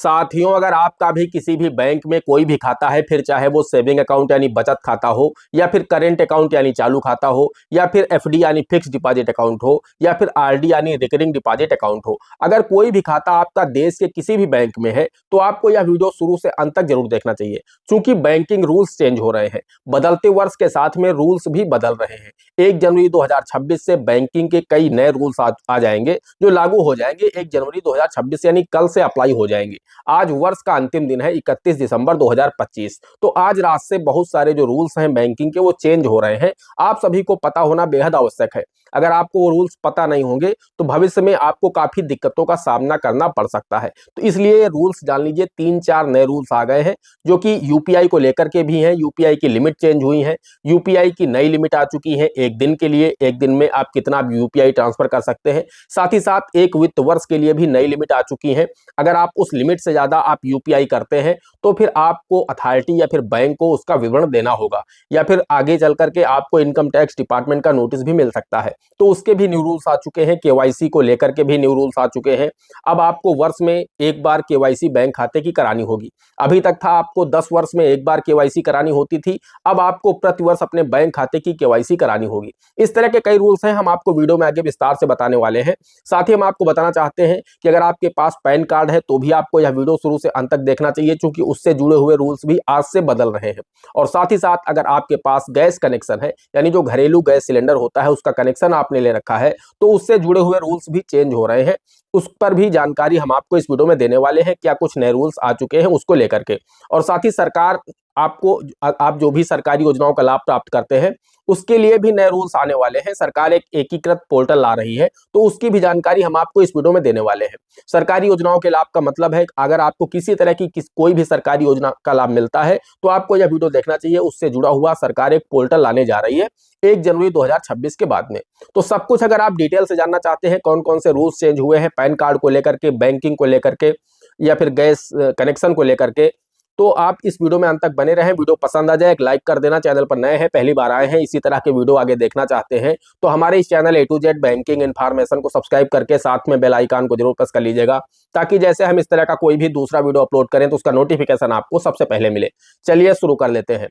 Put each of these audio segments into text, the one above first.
साथियों, अगर आपका भी किसी भी बैंक में कोई भी खाता है, फिर चाहे वो सेविंग अकाउंट यानी बचत खाता हो, या फिर करेंट अकाउंट यानी चालू खाता हो, या फिर एफडी यानी फिक्स डिपॉजिट अकाउंट हो, या फिर आरडी यानी रिकरिंग डिपॉजिट अकाउंट हो, अगर कोई भी खाता आपका देश के किसी भी बैंक में है तो आपको यह वीडियो शुरू से अंत तक जरूर देखना चाहिए। क्योंकि बैंकिंग रूल्स चेंज हो रहे हैं, बदलते वर्ष के साथ में रूल्स भी बदल रहे हैं। 1 जनवरी 2026 से बैंकिंग के कई नए रूल्स आ जाएंगे जो लागू हो जाएंगे 1 जनवरी 2026 यानी कल से अप्लाई हो जाएंगे। आज वर्ष का अंतिम दिन है 31 दिसंबर 2025। तो आज रात से बहुत सारे जो रूल्स हैं बैंकिंग के वो चेंज हो रहे हैं। आप सभी को पता होना बेहद आवश्यक है। अगर आपको वो रूल्स पता नहीं होंगे तो भविष्य में आपको काफी दिक्कतों का सामना करना पड़ सकता है। तो इसलिए ये रूल्स जान लीजिए, 3-4 नए रूल्स आ गए हैं जो कि यूपीआई को लेकर के भी हैं। यूपीआई की लिमिट चेंज हुई है, यूपीआई की नई लिमिट आ चुकी है। एक दिन के लिए, एक दिन में आप कितना यूपीआई ट्रांसफर कर सकते हैं। साथ ही साथ एक वित्त वर्ष के लिए भी नई लिमिट आ चुकी है। अगर आप उस लिमिट से ज्यादा आप यूपीआई करते हैं तो फिर आपको अथॉरिटी या फिर बैंक को उसका विवरण देना होगा, या फिर आगे चल करके आपको इनकम टैक्स डिपार्टमेंट का नोटिस भी मिल सकता है। तो उसके भी न्यू रूल्स आ चुके हैं, केवाईसी को लेकर के भी न्यू रूल्स आ चुके हैं। अब आपको वर्ष में एक बार केवाईसी बैंक खाते की करानी होगी। अभी तक था आपको 10 वर्ष में एक बार केवाईसी करानी होती थी, अब आपको प्रति वर्ष अपने बैंक खाते की केवाईसी करानी होगी। इस तरह के कई रूल्स हैं, हम आपको वीडियो में आगे विस्तार से बताने वाले हैं। साथ ही हम आपको बताना चाहते हैं कि अगर आपके पास पैन कार्ड है तो भी आपको यह वीडियो शुरू से अंत तक देखना चाहिए, क्योंकि उससे जुड़े हुए रूल्स भी आज से बदल रहे हैं। और साथ ही साथ अगर आपके पास गैस कनेक्शन है, यानी जो घरेलू गैस सिलेंडर होता है उसका कनेक्शन आपने ले रखा है, तो उससे जुड़े हुए रूल्स भी चेंज हो रहे हैं। उस पर भी जानकारी हम आपको इस वीडियो में देने वाले हैं, क्या कुछ नए रूल्स आ चुके हैं उसको लेकर के। और साथ ही सरकार आपको, आप जो भी सरकारी योजनाओं का लाभ प्राप्त करते हैं उसके लिए भी नए रूल्स आने वाले हैं। सरकार एक एकीकृत पोर्टल ला रही है, तो उसकी भी जानकारी हम आपको इस वीडियो में देने वाले हैं। सरकारी योजनाओं के लाभ का मतलब है, अगर आपको किसी तरह की कोई भी सरकारी योजना का लाभ मिलता है तो आपको यह वीडियो देखना चाहिए। उससे जुड़ा हुआ सरकार एक पोर्टल लाने जा रही है 1 जनवरी 2026 के बाद में। तो सब कुछ अगर आप डिटेल से जानना चाहते हैं, कौन कौन से रूल्स चेंज हुए हैं पैन कार्ड को लेकर के, बैंकिंग को लेकर के, या फिर गैस कनेक्शन को लेकर के, तो आप इस वीडियो में अंत तक बने रहें। वीडियो पसंद आ जाए एक लाइक कर देना। चैनल पर नए हैं, पहली बार आए हैं, इसी तरह के वीडियो आगे देखना चाहते हैं तो हमारे इस channel A to Z banking information को सब्सक्राइब करके साथ में बेल आइकन को जरूर प्रेस कर लीजिएगा, ताकि जैसे हम इस तरह का कोई भी दूसरा वीडियो अपलोड करें तो उसका नोटिफिकेशन आपको सबसे पहले मिले। चलिए शुरू कर लेते हैं।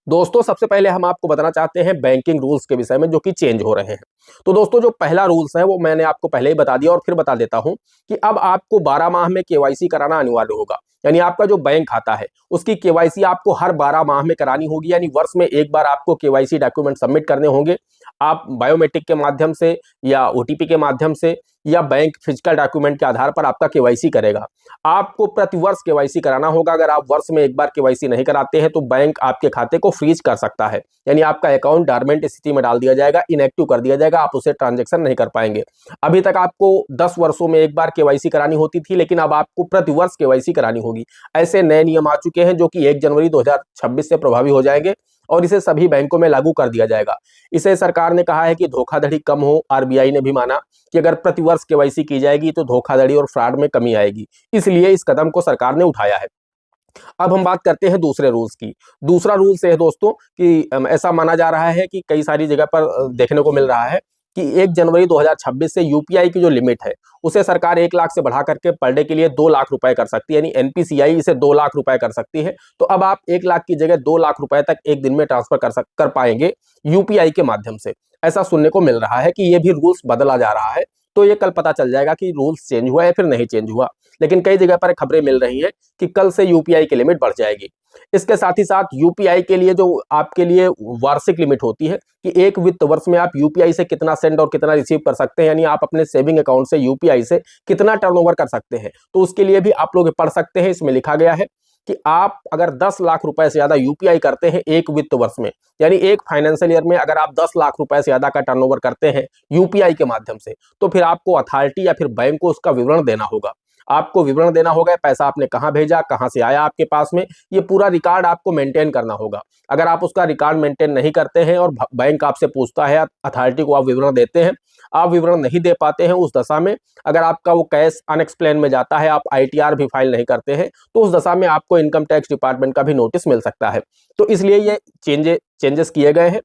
दोस्तों, सबसे पहले हम आपको बताना चाहते हैं बैंकिंग रूल्स के विषय में जो कि चेंज हो रहे हैं। तो दोस्तों, जो पहला रूल्स है वो मैंने आपको पहले ही बता दिया और फिर बता देता हूं कि अब आपको 12 माह में केवाईसी कराना अनिवार्य होगा। यानी आपका जो बैंक खाता है उसकी केवाईसी आपको हर 12 माह में करानी होगी। यानी वर्ष में एक बार आपको केवाईसी डॉक्यूमेंट सबमिट करने होंगे। आप बायोमेट्रिक के माध्यम से या ओटीपी के माध्यम से या बैंक फिजिकल डॉक्यूमेंट के आधार पर आपका केवाईसी करेगा। आपको प्रति वर्ष केवाईसी कराना होगा। अगर आप वर्ष में एक बार केवाईसी नहीं कराते हैं तो बैंक आपके खाते को फ्रीज कर सकता है, यानी आपका अकाउंट डॉर्मेंट स्थिति में डाल दिया जाएगा, इनएक्टिव कर दिया जाएगा, आप उसे ट्रांजैक्शन नहीं कर पाएंगे। अभी तक आपको 10 वर्षों में एक बार केवाईसी करानी होती थी, लेकिन अब आपको प्रति वर्ष केवाईसी करानी होगी। ऐसे नए नियम आ चुके हैं जो कि 1 जनवरी 2026 से प्रभावी हो जाएंगे और इसे सभी बैंकों में लागू कर दिया जाएगा। इसे सरकार ने कहा है कि धोखाधड़ी कम हो। आरबीआई ने भी माना कि अगर प्रति वर्ष केवाईसी की जाएगी तो धोखाधड़ी और फ्रॉड में कमी आएगी, इसलिए इस कदम को सरकार ने उठाया है। अब हम बात करते हैं दूसरे रूल्स की। दूसरा रूल्स है दोस्तों कि ऐसा माना जा रहा है कि कई सारी जगह पर देखने को मिल रहा है कि 1 जनवरी 2026 से यूपीआई की जो लिमिट है उसे सरकार 1 लाख से बढ़ा करके पर डे के लिए 2 लाख रुपए कर सकती है। यानी एनपीसीआई इसे 2 लाख रुपए कर सकती है। तो अब आप 1 लाख की जगह 2 लाख रुपए तक एक दिन में ट्रांसफर कर पाएंगे यूपीआई के माध्यम से। ऐसा सुनने को मिल रहा है कि ये भी रूल्स बदला जा रहा है। तो ये कल पता चल जाएगा कि रूल्स चेंज हुआ है फिर नहीं चेंज हुआ, लेकिन कई जगह पर खबरें मिल रही हैं कि कल से यूपीआई की लिमिट बढ़ जाएगी। इसके साथ ही साथ यूपीआई के लिए जो आपके लिए वार्षिक लिमिट होती है कि एक वित्त वर्ष में आप यूपीआई से कितना सेंड और कितना रिसीव कर सकते हैं, यानी आप अपने सेविंग अकाउंट से यूपीआई से कितना टर्नओवर कर सकते हैं, तो उसके लिए भी आप लोग पढ़ सकते हैं। इसमें लिखा गया है कि आप अगर 10 लाख रुपए से ज्यादा यूपीआई करते हैं एक वित्त वर्ष में, यानी एक फाइनेंशियल ईयर में अगर आप 10 लाख रुपए से ज्यादा का टर्नओवर करते हैं यूपीआई के माध्यम से, तो फिर आपको अथॉरिटी या फिर बैंक को उसका विवरण देना होगा। आपको विवरण देना होगा, पैसा आपने कहां भेजा, कहां से आया आपके पास में, ये पूरा रिकॉर्ड आपको मेंटेन करना होगा। अगर आप उसका रिकॉर्ड मेंटेन नहीं करते हैं और बैंक आपसे पूछता है, अथॉरिटी को आप विवरण देते हैं, आप विवरण नहीं दे पाते हैं, उस दशा में अगर आपका वो कैश अनएक्सप्लेन में जाता है, आप आईटीआर भी फाइल नहीं करते हैं, तो उस दशा में आपको इनकम टैक्स डिपार्टमेंट का भी नोटिस मिल सकता है। तो इसलिए ये चेंजेस किए गए हैं।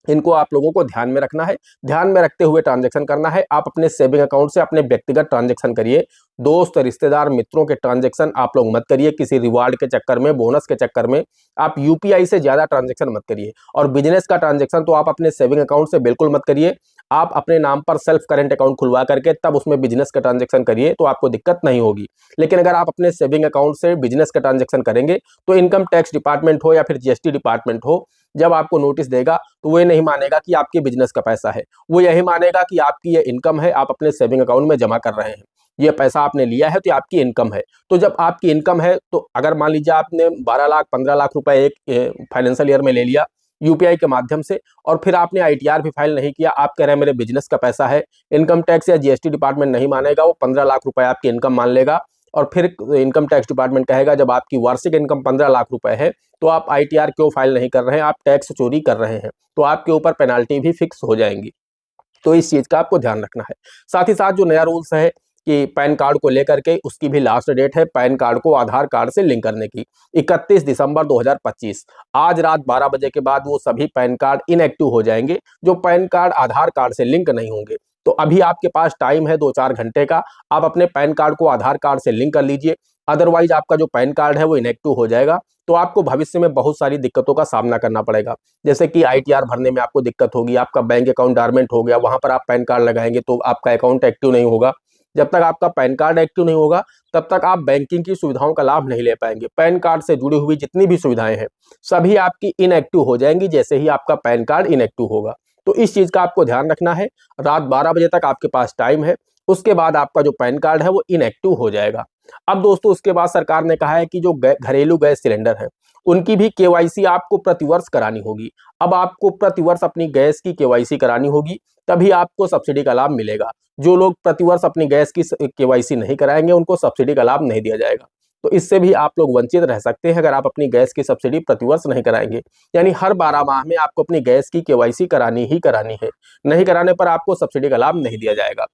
इनको आप लोगों को ध्यान में रखना है, ध्यान में रखते हुए ट्रांजैक्शन करना है। आप अपने सेविंग अकाउंट से अपने व्यक्तिगत ट्रांजैक्शन करिए, दोस्त रिश्तेदार मित्रों के ट्रांजैक्शन आप लोग मत करिए। किसी रिवार्ड के चक्कर में, बोनस के चक्कर में आप यूपीआई से ज्यादा ट्रांजैक्शन मत करिए। और बिजनेस का ट्रांजैक्शन तो आप अपने सेविंग अकाउंट से बिल्कुल मत करिए। आप अपने नाम पर सेल्फ करेंट अकाउंट खुलवा करके तब उसमें बिजनेस का ट्रांजैक्शन करिए, तो आपको दिक्कत नहीं होगी। लेकिन अगर आप अपने सेविंग अकाउंट से बिजनेस का ट्रांजैक्शन करेंगे तो इनकम टैक्स डिपार्टमेंट हो या फिर जीएसटी डिपार्टमेंट हो, जब आपको नोटिस देगा तो वो नहीं मानेगा कि आपके बिजनेस का पैसा है, वो यही मानेगा कि आपकी ये इनकम है, आप अपने सेविंग अकाउंट में जमा कर रहे हैं, ये पैसा आपने लिया है तो ये आपकी इनकम है। तो जब आपकी इनकम है तो अगर मान लीजिए आपने 12 लाख 15 लाख रुपए एक फाइनेंशियल ईयर में ले लिया यूपीआई के माध्यम से, और फिर आपने आईटीआर भी फाइल नहीं किया, आप कह रहे हैं मेरे बिजनेस का पैसा है, इनकम टैक्स या जीएसटी डिपार्टमेंट नहीं मानेगा, वो 15 लाख रुपए आपकी इनकम मान लेगा। और फिर इनकम टैक्स डिपार्टमेंट कहेगा जब आपकी वार्षिक इनकम 15 लाख रुपए है तो आप आईटीआर क्यों फाइल नहीं कर रहे हैं, आप टैक्स चोरी कर रहे हैं, तो आपके ऊपर पेनाल्टी भी फिक्स हो जाएंगी। तो इस चीज का आपको ध्यान रखना है। साथ ही साथ जो नया रूल्स है कि पैन कार्ड को लेकर के, उसकी भी लास्ट डेट है पैन कार्ड को आधार कार्ड से लिंक करने की, 31 दिसंबर 2025। आज रात 12 बजे के बाद वो सभी पैन कार्ड इनएक्टिव हो जाएंगे जो पैन कार्ड आधार कार्ड से लिंक नहीं होंगे। तो अभी आपके पास टाइम है 2-4 घंटे का, आप अपने पैन कार्ड को आधार कार्ड से लिंक कर लीजिए, अदरवाइज आपका जो पैन कार्ड है वो इनएक्टिव हो जाएगा। तो आपको भविष्य में बहुत सारी दिक्कतों का सामना करना पड़ेगा, जैसे कि आईटीआर भरने में आपको दिक्कत होगी, आपका बैंक अकाउंट डॉर्मेंट हो गया, वहां पर आप पैन कार्ड लगाएंगे तो आपका अकाउंट एक्टिव नहीं होगा। जब तक आपका पैन कार्ड एक्टिव नहीं होगा तब तक आप बैंकिंग की सुविधाओं का लाभ नहीं ले पाएंगे। पैन कार्ड से जुड़ी हुई जितनी भी सुविधाएं हैं सभी आपकी इनएक्टिव हो जाएंगी जैसे ही आपका पैन कार्ड इनएक्टिव होगा। तो इस चीज का आपको ध्यान रखना है। रात 12 बजे तक आपके पास टाइम है, उसके बाद आपका जो पैन कार्ड है वो इनएक्टिव हो जाएगा। अब दोस्तों उसके बाद सरकार ने कहा है कि जो घरेलू गैस सिलेंडर है उनकी भी केवाईसी आपको प्रतिवर्ष करानी होगी। अब आपको प्रतिवर्ष अपनी गैस की केवाईसी करानी होगी, तभी आपको सब्सिडी का लाभ मिलेगा। जो लोग प्रतिवर्ष अपनी गैस की केवाईसी नहीं कराएंगे उनको सब्सिडी का लाभ नहीं दिया जाएगा। तो इससे भी आप लोग वंचित रह सकते हैं अगर आप अपनी गैस की सब्सिडी प्रतिवर्ष नहीं कराएंगे। यानी हर 12 माह में आपको अपनी गैस की केवाईसी करानी ही करानी है, नहीं कराने पर आपको सब्सिडी का लाभ नहीं दिया जाएगा।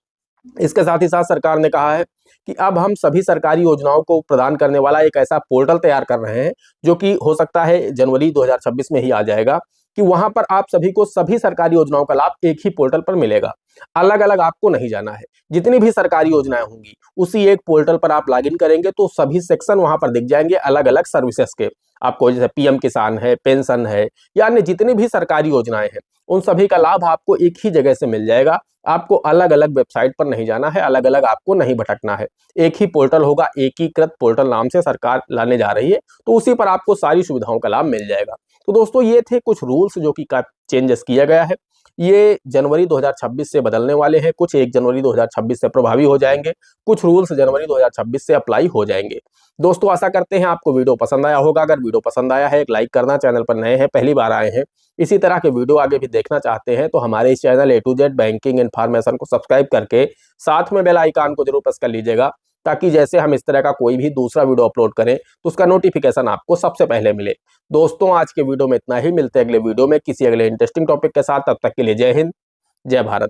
इसके साथ ही साथ सरकार ने कहा है कि अब हम सभी सरकारी योजनाओं को प्रदान करने वाला एक ऐसा पोर्टल तैयार कर रहे हैं जो कि हो सकता है जनवरी 2026 में ही आ जाएगा, कि वहां पर आप सभी को सभी सरकारी योजनाओं का लाभ एक ही पोर्टल पर मिलेगा। अलग अलग आपको नहीं जाना है, जितनी भी सरकारी योजनाएं होंगी उसी एक पोर्टल पर आप लॉगिन करेंगे तो सभी सेक्शन वहां पर दिख जाएंगे अलग अलग सर्विसेज के आपको, जैसे पीएम किसान है, पेंशन है, या अन्य जितनी भी सरकारी योजनाएं हैं उन सभी का लाभ आपको एक ही जगह से मिल जाएगा। आपको अलग अलग वेबसाइट पर नहीं जाना है, अलग अलग आपको नहीं भटकना है। एक ही पोर्टल होगा, एकीकृत पोर्टल नाम से सरकार लाने जा रही है, तो उसी पर आपको सारी सुविधाओं का लाभ मिल जाएगा। तो दोस्तों ये थे कुछ रूल्स जो कि चेंजेस किया गया है। ये जनवरी 2026 से बदलने वाले हैं, कुछ 1 जनवरी 2026 से प्रभावी हो जाएंगे, कुछ रूल्स जनवरी 2026 से अप्लाई हो जाएंगे। दोस्तों आशा करते हैं आपको वीडियो पसंद आया होगा। अगर वीडियो पसंद आया है एक लाइक करना, चैनल पर नए हैं पहली बार आए हैं, इसी तरह के वीडियो आगे भी देखना चाहते हैं तो हमारे इस channel A to Z banking information को सब्सक्राइब करके साथ में बेल आइकन को जरूर प्रेस कर लीजिएगा, ताकि जैसे हम इस तरह का कोई भी दूसरा वीडियो अपलोड करें तो उसका नोटिफिकेशन आपको सबसे पहले मिले। दोस्तों आज के वीडियो में इतना ही, मिलते हैं अगले वीडियो में किसी अगले इंटरेस्टिंग टॉपिक के साथ। तब तक के लिए जय हिंद, जय भारत।